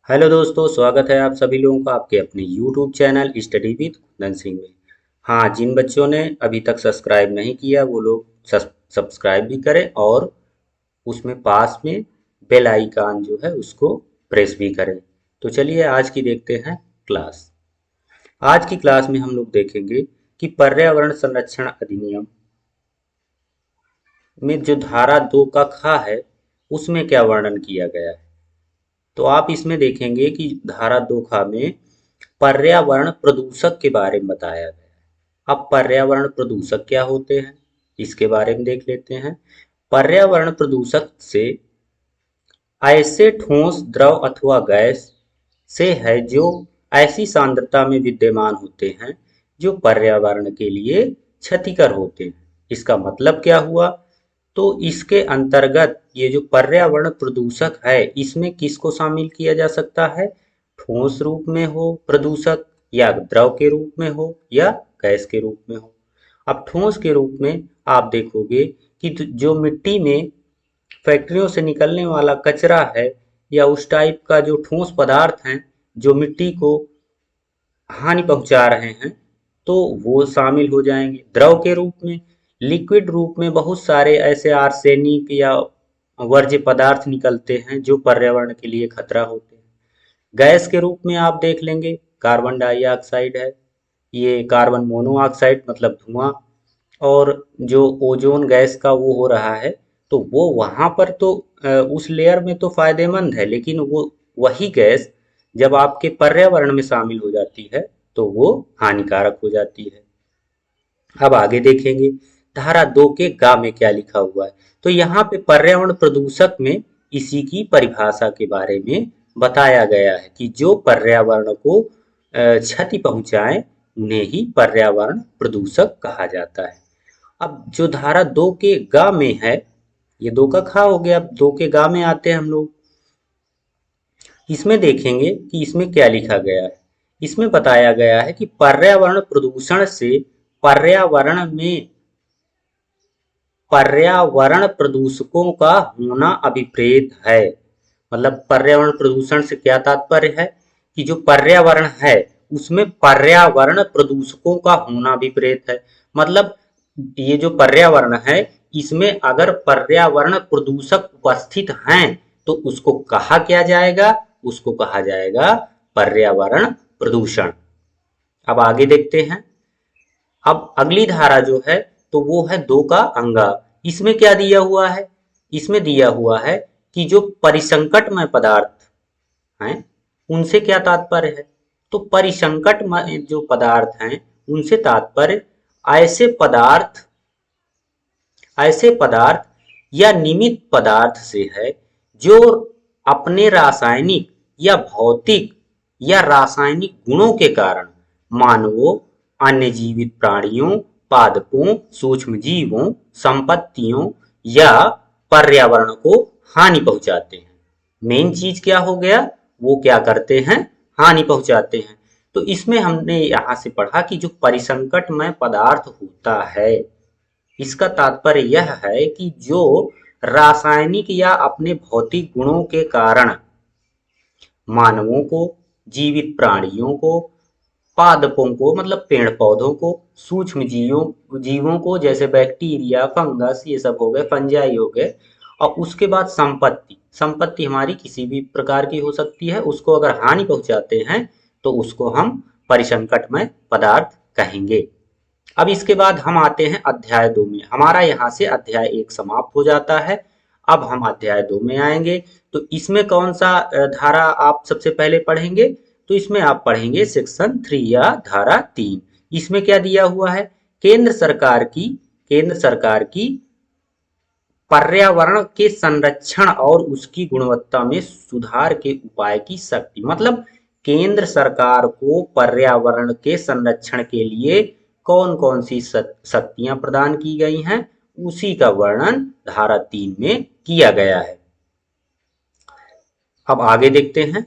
Hello दोस्तों, स्वागत है आप सभी लोगों का आपके अपने YouTube channel study with Kundan Singh में। हाँ, जिन बच्चों ने अभी तक सब्सक्राइब नहीं किया वो लोग सब्सक्राइब भी करें और उसमें पास में बेल आइकन जो है उसको प्रेस भी करें। तो चलिए आज की देखते हैं क्लास। आज की क्लास में हम लोग देखेंगे कि पर्यावरण संरक्षण अधिनियम में जो धारा 2 का खा है उसमें क्या वर्णन किया गया है। तो आप इसमें देखेंगे कि धारा 2 खा में पर्यावरण प्रदूषक के बारे में बताया गया है। अब पर्यावरण प्रदूषक क्या होते हैं इसके बारे में देख लेते हैं। पर्यावरण प्रदूषक से ऐसे ठोस द्रव अथवा गैस से है जो ऐसी सांद्रता में विद्यमान होते हैं जो पर्यावरण के लिए क्षतिकर होते हैं। इसका मतलब क्या हुआ? तो इसके अंतर्गत ये जो पर्यावरण प्रदूषक है इसमें किसको शामिल किया जा सकता है? ठोस रूप में हो प्रदूषक, या द्रव के रूप में हो, या गैस के रूप में हो। अब ठोस के रूप में आप देखोगे कि जो मिट्टी में फैक्ट्रियों से निकलने वाला कचरा है या उस टाइप का जो ठोस पदार्थ हैं जो मिट्टी को हानि पहुंचा रहे हैं तो वो शामिल हो जाएंगे। द्रव के रूप में, लिक्विड रूप में बहुत सारे ऐसे आर्सेनिक या वर्ज्य पदार्थ निकलते हैं जो पर्यावरण के लिए खतरा होते हैं। गैस के रूप में आप देख लेंगे कार्बन डाइऑक्साइड है, ये कार्बन मोनोऑक्साइड मतलब धुआं, और जो ओजोन गैस का वो हो रहा है तो वो वहां पर तो उस लेयर में तो फायदेमंद है, लेकिन वो वही गैस जब आपके पर्यावरण में शामिल हो जाती है तो वो हानिकारक हो जाती है। अब आगे देखेंगे धारा 2 के गा में क्या लिखा हुआ है। तो यहाँ पे पर्यावरण प्रदूषक में इसी की परिभाषा के बारे में बताया गया है कि जो पर्यावरण को क्षति पहुंचाए उन्हें ही पर्यावरण प्रदूषक कहा जाता है। अब जो धारा 2 के गा में है, ये 2 का खा हो गया, अब 2 के गा में आते हैं हम लोग। इसमें देखेंगे कि इसमें क्या लिखा गया है। इसमें बताया गया है कि पर्यावरण प्रदूषण से पर्यावरण में पर्यावरण प्रदूषकों का होना अभिप्रेत है। मतलब पर्यावरण प्रदूषण से क्या तात्पर्य है कि जो पर्यावरण है उसमें पर्यावरण प्रदूषकों का होना अभिप्रेत है। मतलब ये जो पर्यावरण है इसमें अगर पर्यावरण प्रदूषक उपस्थित हैं तो उसको कहा क्या जाएगा? उसको कहा जाएगा पर्यावरण प्रदूषण। अब आगे देखते हैं। अब अगली धारा जो है तो वो है 2 का अंगा। इसमें क्या दिया हुआ है? इसमें दिया हुआ है कि जो परिसंकटमय पदार्थ हैं उनसे क्या तात्पर्य है? तो परिसंकटमय जो पदार्थ हैं उनसे तात्पर्य ऐसे पदार्थ या निमित्त पदार्थ से है जो अपने रासायनिक या भौतिक या रासायनिक गुणों के कारण मानवों, अन्य जीवित प्राणियों, पादपों, सूक्ष्म जीवों, संपत्तियों या पर्यावरण को हानि पहुंचाते हैं। मेन चीज क्या हो गया? वो क्या करते हैं? हानि पहुंचाते हैं। तो इसमें हमने यहां से पढ़ा कि जो परिसंकटमय पदार्थ होता है इसका तात्पर्य यह है कि जो रासायनिक या अपने भौतिक गुणों के कारण मानवों को, जीवित प्राणियों को, पादपों को मतलब पेड़ पौधों को, सूक्ष्म जीवों को जैसे बैक्टीरिया, फंगस, ये सब हो गए, फंजाई हो गए, और उसके बाद संपत्ति हमारी किसी भी प्रकार की हो सकती है, उसको अगर हानि पहुंचाते हैं तो उसको हम परिसंकटमय पदार्थ कहेंगे। अब इसके बाद हम आते हैं अध्याय 2 में। हमारा यहाँ से अध्याय 1 समाप्त हो जाता है। अब हम अध्याय 2 में आएंगे। तो इसमें कौन सा धारा आप सबसे पहले पढ़ेंगे? तो इसमें आप पढ़ेंगे सेक्शन 3 या धारा 3। इसमें क्या दिया हुआ है? केंद्र सरकार की पर्यावरण के संरक्षण और उसकी गुणवत्ता में सुधार के उपाय की शक्ति। मतलब केंद्र सरकार को पर्यावरण के संरक्षण के लिए कौन कौन सी शक्तियां प्रदान की गई हैं उसी का वर्णन धारा 3 में किया गया है। अब आगे देखते हैं।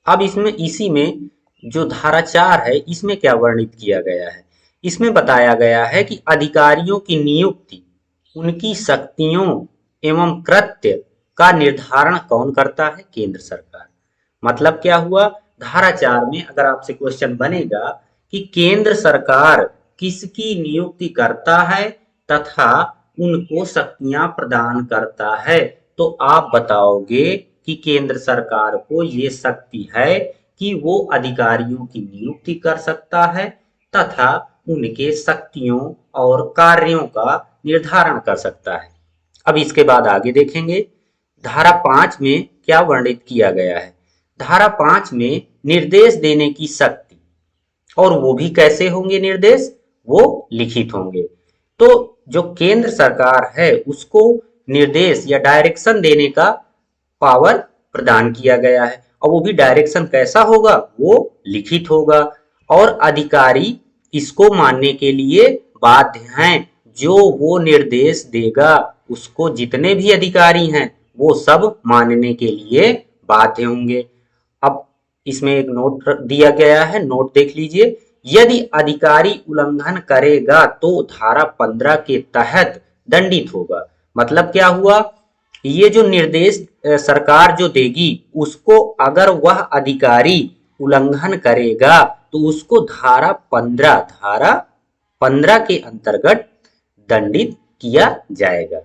अब इसमें इसी में जो धारा 4 है इसमें क्या वर्णित किया गया है? इसमें बताया गया है कि अधिकारियों की नियुक्ति, उनकी शक्तियों एवं कृत्य का निर्धारण कौन करता है? केंद्र सरकार। मतलब क्या हुआ, धारा 4 में अगर आपसे क्वेश्चन बनेगा कि केंद्र सरकार किसकी नियुक्ति करता है तथा उनको शक्तियां प्रदान करता है, तो आप बताओगे कि केंद्र सरकार को ये शक्ति है कि वो अधिकारियों की नियुक्ति कर सकता है तथा उनके शक्तियों और कार्यों का निर्धारण कर सकता है। अब इसके बाद आगे देखेंगे धारा 5 में क्या वर्णित किया गया है। धारा 5 में निर्देश देने की शक्ति, और वो भी कैसे होंगे निर्देश, वो लिखित होंगे। तो जो केंद्र सरकार है उसको निर्देश या डायरेक्शन देने का पावर प्रदान किया गया है, और वो भी डायरेक्शन कैसा होगा, वो लिखित होगा। और अधिकारी इसको मानने के लिए बाध्य हैं। जो वो निर्देश देगा उसको जितने भी अधिकारी हैं वो सब मानने के लिए बाध्य होंगे। अब इसमें एक नोट दिया गया है, नोट देख लीजिए। यदि अधिकारी उल्लंघन करेगा तो धारा 15 के तहत दंडित होगा। मतलब क्या हुआ, ये जो निर्देश सरकार जो देगी उसको अगर वह अधिकारी उल्लंघन करेगा तो उसको धारा 15 के अंतर्गत दंडित किया जाएगा।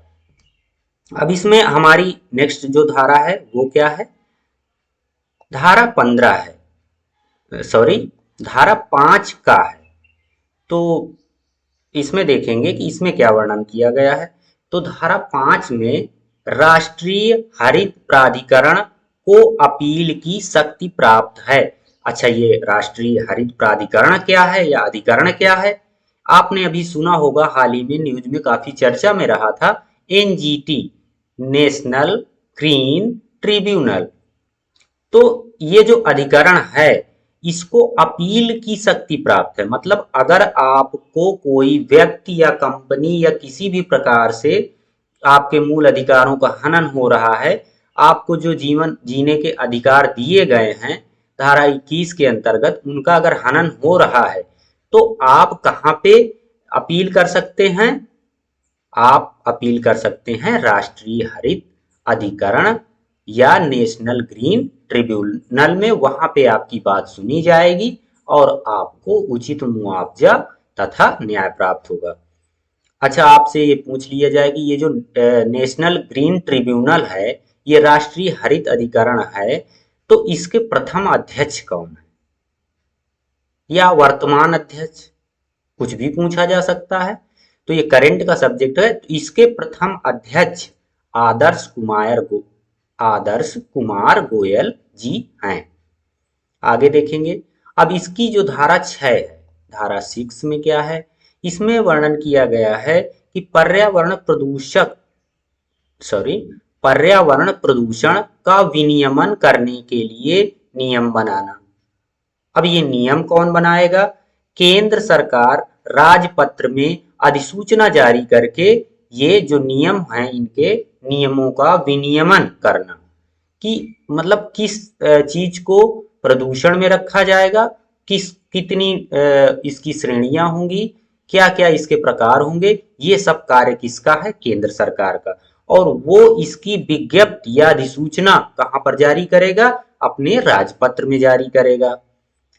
अब इसमें हमारी नेक्स्ट जो धारा है वो क्या है, धारा 15 है, सॉरी धारा 5 का है। तो इसमें देखेंगे कि इसमें क्या वर्णन किया गया है। तो धारा 5 में राष्ट्रीय हरित प्राधिकरण को अपील की शक्ति प्राप्त है। अच्छा, ये राष्ट्रीय हरित प्राधिकरण क्या है या अधिकरण क्या है, आपने अभी सुना होगा, हाल ही में न्यूज में काफी चर्चा में रहा था, एनजीटी, नेशनल ग्रीन ट्रिब्यूनल। तो ये जो अधिकरण है इसको अपील की शक्ति प्राप्त है। मतलब अगर आपको कोई व्यक्ति या कंपनी या किसी भी प्रकार से आपके मूल अधिकारों का हनन हो रहा है, आपको जो जीवन जीने के अधिकार दिए गए हैं धारा 21 के अंतर्गत, उनका अगर हनन हो रहा है तो आप कहाँ पे अपील कर सकते हैं, आप अपील कर सकते हैं राष्ट्रीय हरित अधिकरण या नेशनल ग्रीन ट्रिब्यूनल में। वहां पे आपकी बात सुनी जाएगी और आपको उचित मुआवजा तथा न्याय प्राप्त होगा। अच्छा, आपसे ये पूछ लिया जाए कि ये जो नेशनल ग्रीन ट्रिब्यूनल है, ये राष्ट्रीय हरित अधिकरण है, तो इसके प्रथम अध्यक्ष कौन है या वर्तमान अध्यक्ष, कुछ भी पूछा जा सकता है। तो ये करंट का सब्जेक्ट है। तो इसके प्रथम अध्यक्ष आदर्श कुमार गोयल जी हैं। आगे देखेंगे। अब इसकी जो धारा 6 है, धारा 6 में क्या है, इसमें वर्णन किया गया है कि पर्यावरण प्रदूषण का विनियमन करने के लिए नियम बनाना। अब ये नियम कौन बनाएगा, केंद्र सरकार राजपत्र में अधिसूचना जारी करके ये जो नियम हैं इनके नियमों का विनियमन करना, कि मतलब किस चीज को प्रदूषण में रखा जाएगा, कितनी इसकी श्रेणियां होंगी, क्या क्या इसके प्रकार होंगे, ये सब कार्य किसका है, केंद्र सरकार का। और वो इसकी विज्ञप्ति या अधिसूचना कहां पर जारी करेगा, अपने राजपत्र में जारी करेगा।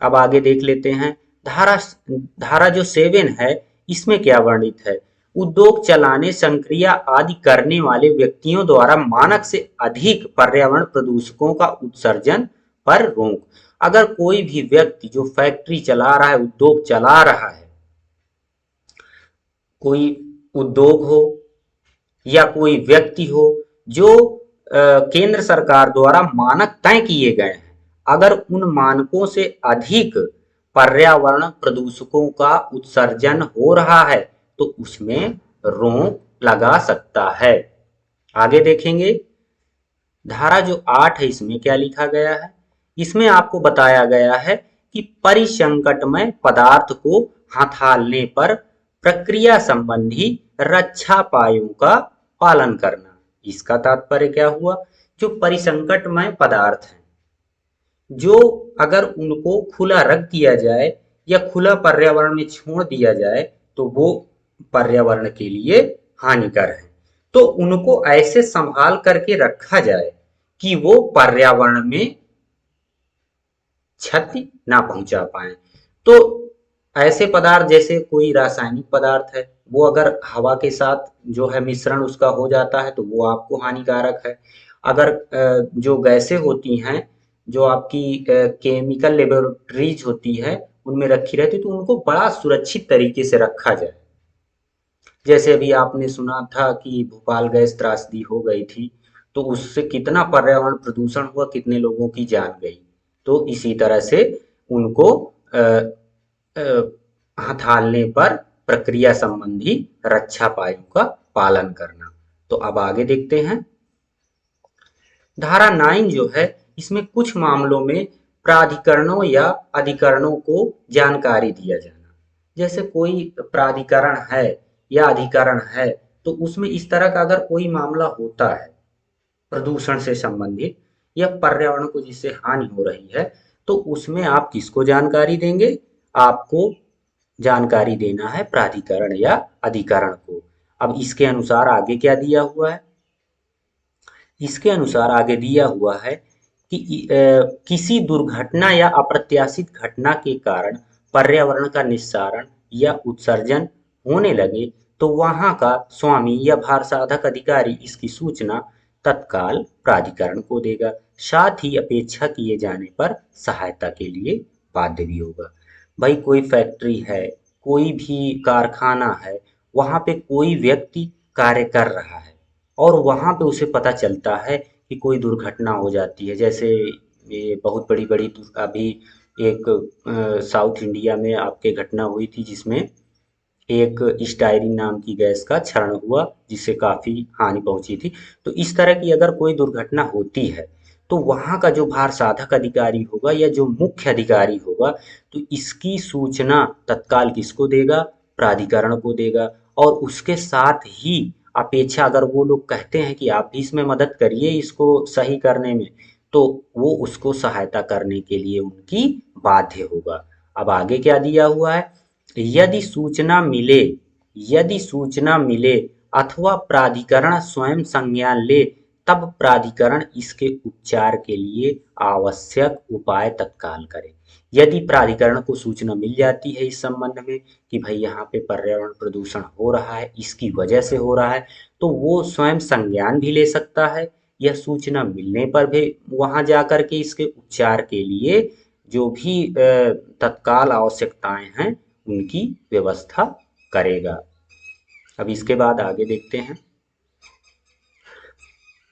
अब आगे देख लेते हैं। धारा जो 7 है इसमें क्या वर्णित है, उद्योग चलाने, संक्रिया आदि करने वाले व्यक्तियों द्वारा मानक से अधिक पर्यावरण प्रदूषकों का उत्सर्जन पर रोक। अगर कोई भी व्यक्ति जो फैक्ट्री चला रहा है, उद्योग चला रहा है, कोई उद्योग हो या कोई व्यक्ति हो जो केंद्र सरकार द्वारा मानक तय किए गए हैं, अगर उन मानकों से अधिक पर्यावरण प्रदूषकों का उत्सर्जन हो रहा है तो उसमें रोक लगा सकता है। आगे देखेंगे। धारा जो 8 है इसमें क्या लिखा गया है, इसमें आपको बताया गया है कि परिसंकटमय पदार्थ को हथालने पर प्रक्रिया संबंधी रक्षापायों का पालन करना। इसका तात्पर्य क्या हुआ, जो परिसंकटमय पदार्थ हैं, जो अगर उनको खुला रख दिया जाए या खुला पर्यावरण में छोड़ दिया जाए तो वो पर्यावरण के लिए हानिकर है। तो उनको ऐसे संभाल करके रखा जाए कि वो पर्यावरण में क्षति ना पहुंचा पाए। तो ऐसे पदार्थ जैसे कोई रासायनिक पदार्थ है, वो अगर हवा के साथ जो है मिश्रण उसका हो जाता है तो वो आपको हानिकारक है। अगर जो गैसें होती हैं, जो आपकी केमिकल लेबोरेटरीज होती है, उनमें रखी रहती, तो उनको बड़ा सुरक्षित तरीके से रखा जाए। जैसे अभी आपने सुना था कि भोपाल गैस त्रासदी हो गई थी, तो उससे कितना पर्यावरण प्रदूषण हुआ, कितने लोगों की जान गई। तो इसी तरह से उनको अ, हथालने पर प्रक्रिया संबंधी रक्षा उपायों का पालन करना। तो अब आगे देखते हैं। धारा 9 जो है, इसमें कुछ मामलों में प्राधिकरणों या अधिकरणों को जानकारी दिया जाना। जैसे कोई प्राधिकरण है या अधिकरण है, तो उसमें इस तरह का अगर कोई मामला होता है प्रदूषण से संबंधित या पर्यावरण को जिससे हानि हो रही है, तो उसमें आप किसको जानकारी देंगे? आपको जानकारी देना है प्राधिकरण या अधिकरण को। अब इसके अनुसार आगे क्या दिया हुआ है? इसके अनुसार आगे दिया हुआ है कि किसी दुर्घटना या अप्रत्याशित घटना के कारण पर्यावरण का निस्सारण या उत्सर्जन होने लगे, तो वहां का स्वामी या भारसाधक अधिकारी इसकी सूचना तत्काल प्राधिकरण को देगा। साथ ही अपेक्षा किए जाने पर सहायता के लिए बाध्य भी होगा। भाई कोई फैक्ट्री है, कोई भी कारखाना है, वहां पे कोई व्यक्ति कार्य कर रहा है और वहां पे उसे पता चलता है कि कोई दुर्घटना हो जाती है। जैसे ये बहुत बड़ी बड़ी अभी एक साउथ इंडिया में आपके घटना हुई थी, जिसमें एक स्टायरीन नाम की गैस का क्षरण हुआ, जिससे काफी हानि पहुंची थी। तो इस तरह की अगर कोई दुर्घटना होती है, तो वहां का जो भार साधक अधिकारी होगा या जो मुख्य अधिकारी होगा, तो इसकी सूचना तत्काल किसको देगा? प्राधिकरण को देगा। और उसके साथ ही अपेक्षा, अगर वो लोग कहते हैं कि आप भी इसमें मदद करिए इसको सही करने में, तो वो उसको सहायता करने के लिए उनकी बाध्य होगा। अब आगे क्या दिया हुआ है? यदि सूचना मिले यदि सूचना मिले अथवा प्राधिकरण स्वयं संज्ञान ले, तब प्राधिकरण इसके उपचार के लिए आवश्यक उपाय तत्काल करे। यदि प्राधिकरण को सूचना मिल जाती है इस संबंध में कि भाई यहाँ पे पर्यावरण प्रदूषण हो रहा है, इसकी वजह से हो रहा है, तो वो स्वयं संज्ञान भी ले सकता है, या सूचना मिलने पर भी वहां जाकर के इसके उपचार के लिए जो भी तत्काल आवश्यकताएं हैं उनकी व्यवस्था करेगा। अब इसके बाद आगे देखते हैं।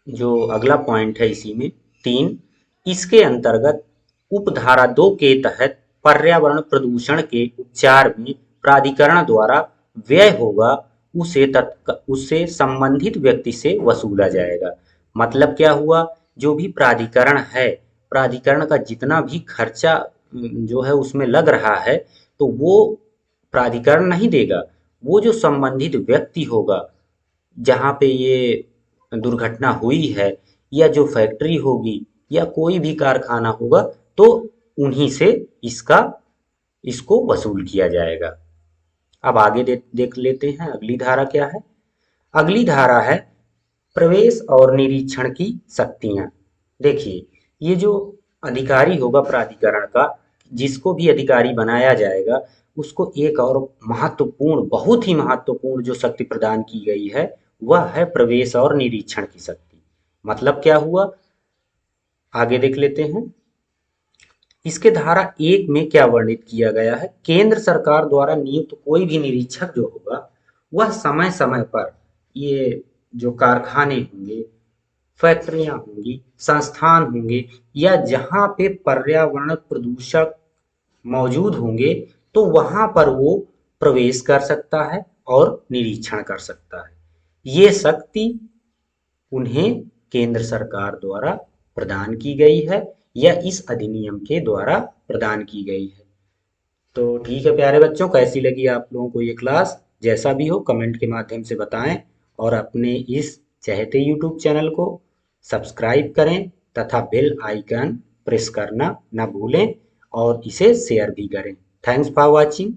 जो अगला पॉइंट है इसी में 3, इसके अंतर्गत उपधारा 2 के तहत पर्यावरण प्रदूषण के उपचार में प्राधिकरण द्वारा व्यय होगा, उसे संबंधित व्यक्ति से वसूला जाएगा। मतलब क्या हुआ? जो भी प्राधिकरण है, प्राधिकरण का जितना भी खर्चा जो है उसमें लग रहा है, तो वो प्राधिकरण नहीं देगा। वो जो संबंधित व्यक्ति होगा जहाँ पे ये दुर्घटना हुई है, या जो फैक्ट्री होगी या कोई भी कारखाना होगा, तो उन्हीं से इसको वसूल किया जाएगा। अब आगे देख लेते हैं अगली धारा क्या है। अगली धारा है प्रवेश और निरीक्षण की शक्तियां। देखिए, ये जो अधिकारी होगा प्राधिकरण का, जिसको भी अधिकारी बनाया जाएगा, उसको एक और महत्वपूर्ण, बहुत ही महत्वपूर्ण जो शक्ति प्रदान की गई है, वह है प्रवेश और निरीक्षण की शक्ति। मतलब क्या हुआ? आगे देख लेते हैं। इसके धारा 1 में क्या वर्णित किया गया है? केंद्र सरकार द्वारा नियुक्त कोई भी निरीक्षक जो होगा, वह समय समय पर ये जो कारखाने होंगे, फैक्ट्रियां होंगी, संस्थान होंगे, या जहां पे पर्यावरण प्रदूषक मौजूद होंगे, तो वहां पर वो प्रवेश कर सकता है और निरीक्षण कर सकता है। ये शक्ति उन्हें केंद्र सरकार द्वारा प्रदान की गई है, या इस अधिनियम के द्वारा प्रदान की गई है। तो ठीक है प्यारे बच्चों, कैसी लगी आप लोगों को ये क्लास? जैसा भी हो कमेंट के माध्यम से बताएं, और अपने इस चहेते यूट्यूब चैनल को सब्सक्राइब करें तथा बेल आइकन प्रेस करना ना भूलें, और इसे शेयर भी करें। Thanks for watching.